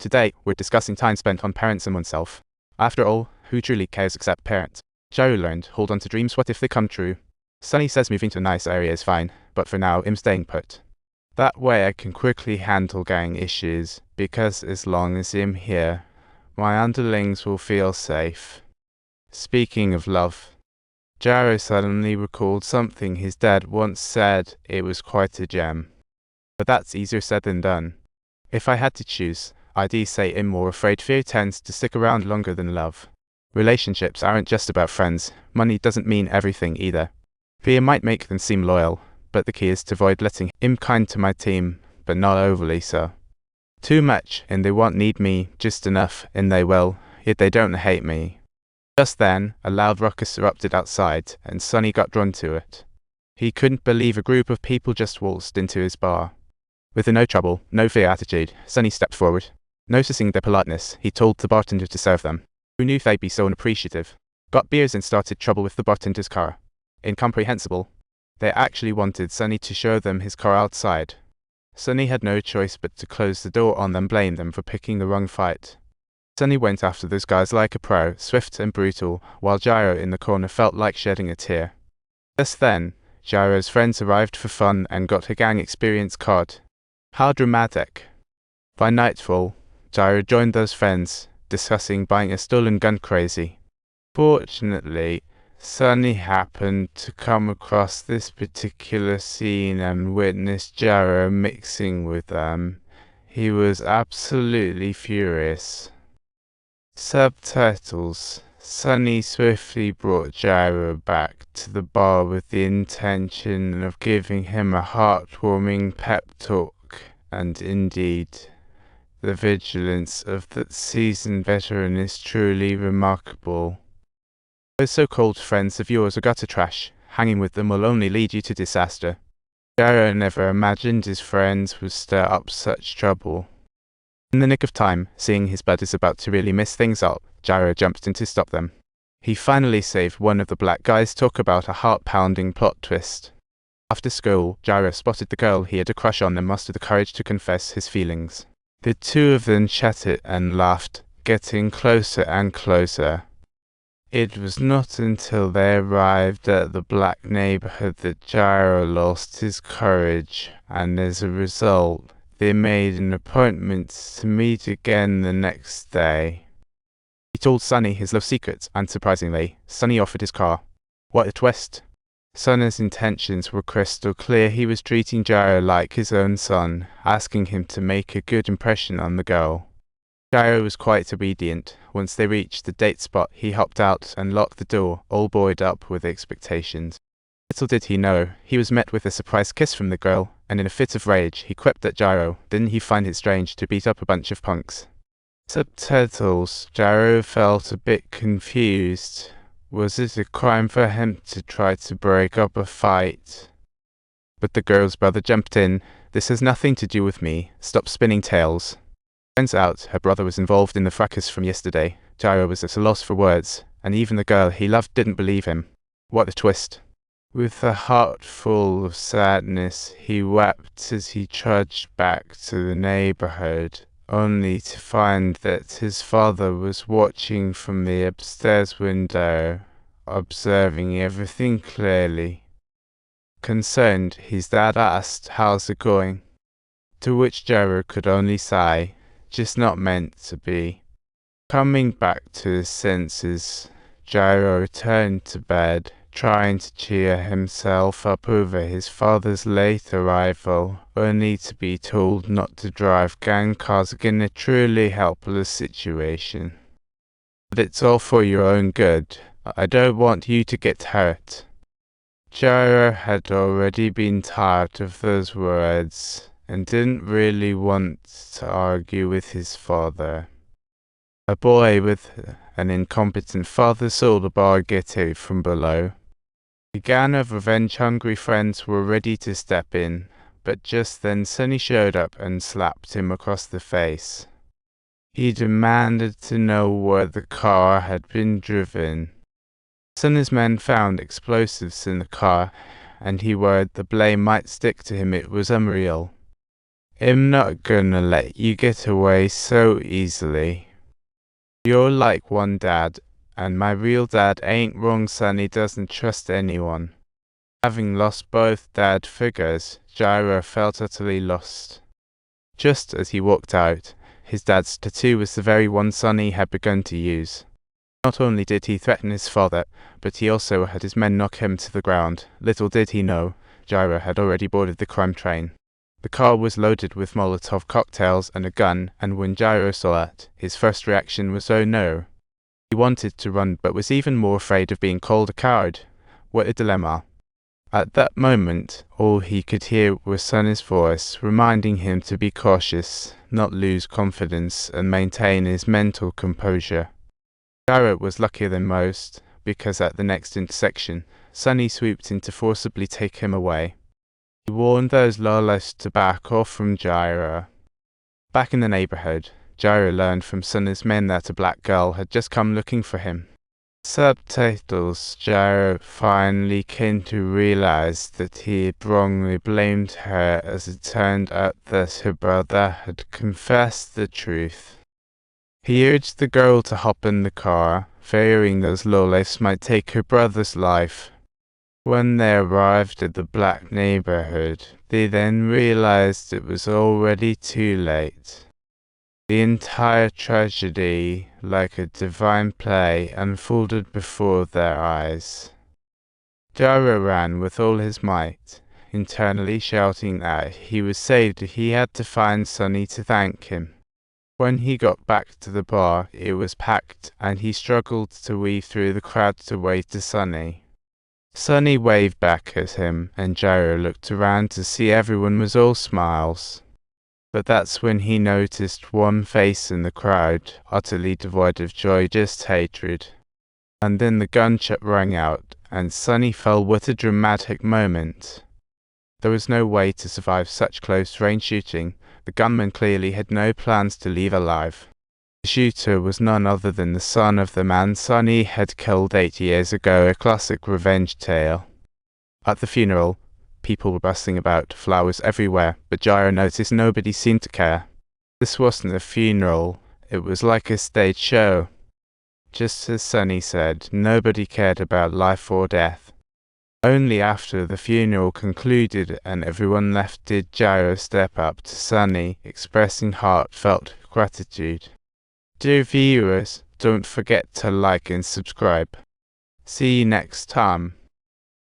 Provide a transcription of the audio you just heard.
Today, we're discussing time spent on parents and oneself. After all, who truly cares except parents? Jiro learned, hold on to dreams, what if they come true? Sunny says moving to a nice area is fine, but for now, I'm staying put. That way I can quickly handle gang issues, because as long as I'm here, my underlings will feel safe. Speaking of love, Jiro suddenly recalled something his dad once said. It was quite a gem. But that's easier said than done. If I had to choose, I'd say I'm more afraid fear tends to stick around longer than love. Relationships aren't just about friends. Money doesn't mean everything either. Fear might make them seem loyal, but the key is to avoid letting I'm kind to my team, but not overly so. Too much, and they won't need me, just enough, and they will, yet they don't hate me. Just then, a loud ruckus erupted outside, and Sonny got drawn to it. He couldn't believe a group of people just waltzed into his bar. With a no trouble, no fear attitude, Sonny stepped forward. Noticing their politeness, he told the bartender to serve them. Who knew they'd be so unappreciative? Got beers and started trouble with the bartender's car. Incomprehensible. They actually wanted Sonny to show them his car outside. Sonny had no choice but to close the door on them, blame them for picking the wrong fight. Sonny went after those guys like a pro, swift and brutal, while Jiro in the corner felt like shedding a tear. Just then, Jiro's friends arrived for fun and got a gang experience card. How dramatic. By nightfall, Jiro joined those friends, discussing buying a stolen gun crazy. Fortunately, Sonny happened to come across this particular scene and witnessed Jiro mixing with them. He was absolutely furious. Subtitles. Sonny swiftly brought Jiro back to the bar with the intention of giving him a heartwarming pep talk, and indeed, the vigilance of that seasoned veteran is truly remarkable. Those so-called friends of yours are gutter trash. Hanging with them will only lead you to disaster. Jiro never imagined his friends would stir up such trouble. In the nick of time, seeing his buddies about to really mess things up, Jiro jumped in to stop them. He finally saved one of the black guys. Talk about a heart-pounding plot twist. After school, Jiro spotted the girl he had a crush on and mustered the courage to confess his feelings. The two of them chatted and laughed, getting closer and closer. It was not until they arrived at the black neighborhood that Jiro lost his courage, and as a result, they made an appointment to meet again the next day. He told Sonny his love secrets, and surprisingly, Sonny offered his car. What a twist! Sonny's intentions were crystal clear. He was treating Jiro like his own son, asking him to make a good impression on the girl. Jiro was quite obedient. Once they reached the date spot, he hopped out and locked the door, all buoyed up with expectations. Little did he know, he was met with a surprise kiss from the girl, and in a fit of rage, he quipped at Jiro, didn't he find it strange to beat up a bunch of punks? Subtitles. Jiro felt a bit confused. Was it a crime for him to try to break up a fight? But the girl's brother jumped in. This has nothing to do with me. Stop spinning tales. Turns out her brother was involved in the fracas from yesterday. Jiro was at a loss for words, and even the girl he loved didn't believe him. What a twist. With a heart full of sadness, he wept as he trudged back to the neighborhood, only to find that his father was watching from the upstairs window, observing everything clearly. Concerned, his dad asked, "How's it going?" To which Jiro could only sigh, just not meant to be. Coming back to his senses, Jiro returned to bed, trying to cheer himself up over his father's late arrival, only to be told not to drive gang cars in a truly helpless situation. But it's all for your own good. I don't want you to get hurt. Jiro had already been tired of those words, and didn't really want to argue with his father. A boy with an incompetent father saw the bar ghetto from below. A gang of revenge-hungry friends were ready to step in, but just then Sonny showed up and slapped him across the face. He demanded to know where the car had been driven. Sonny's men found explosives in the car, and he worried the blame might stick to him. It was unreal. I'm not gonna let you get away so easily. You're like one dad, and my real dad ain't wrong. Sonny doesn't trust anyone. Having lost both dad figures, Jiro felt utterly lost. Just as he walked out, his dad's tattoo was the very one Sonny had begun to use. Not only did he threaten his father, but he also had his men knock him to the ground. Little did he know, Jiro had already boarded the crime train. The car was loaded with Molotov cocktails and a gun, and when Jiro saw it, his first reaction was oh no. He wanted to run, but was even more afraid of being called a coward. What a dilemma. At that moment, all he could hear was Sonny's voice, reminding him to be cautious, not lose confidence, and maintain his mental composure. Jiro was luckier than most, because at the next intersection, Sonny swooped in to forcibly take him away. He warned those lawless to back off from Jiro. Back in the neighborhood, Jiro learned from Sonny's men that a black girl had just come looking for him. Subtitles. Jiro finally came to realize that he had wrongly blamed her, as it turned out that her brother had confessed the truth. He urged the girl to hop in the car, fearing those lowlifes might take her brother's life. When they arrived at the black neighborhood, they then realized it was already too late. The entire tragedy, like a divine play, unfolded before their eyes. Jiro ran with all his might, internally shouting that he was saved. He had to find Sonny to thank him. When he got back to the bar, it was packed, and he struggled to weave through the crowd to wave to Sonny. Sonny waved back at him, and Jiro looked around to see everyone was all smiles. But that's when he noticed one face in the crowd, utterly devoid of joy, just hatred. And then the gunshot rang out, and Sonny fell. What a dramatic moment. There was no way to survive such close-range shooting. The gunman clearly had no plans to leave alive. The shooter was none other than the son of the man Sonny had killed 8 years ago, a classic revenge tale. At the funeral, people were bustling about, flowers everywhere, but Jiro noticed nobody seemed to care. This wasn't a funeral, it was like a stage show. Just as Sonny said, nobody cared about life or death. Only after the funeral concluded and everyone left did Jiro step up to Sonny, expressing heartfelt gratitude. Dear viewers, don't forget to like and subscribe. See you next time.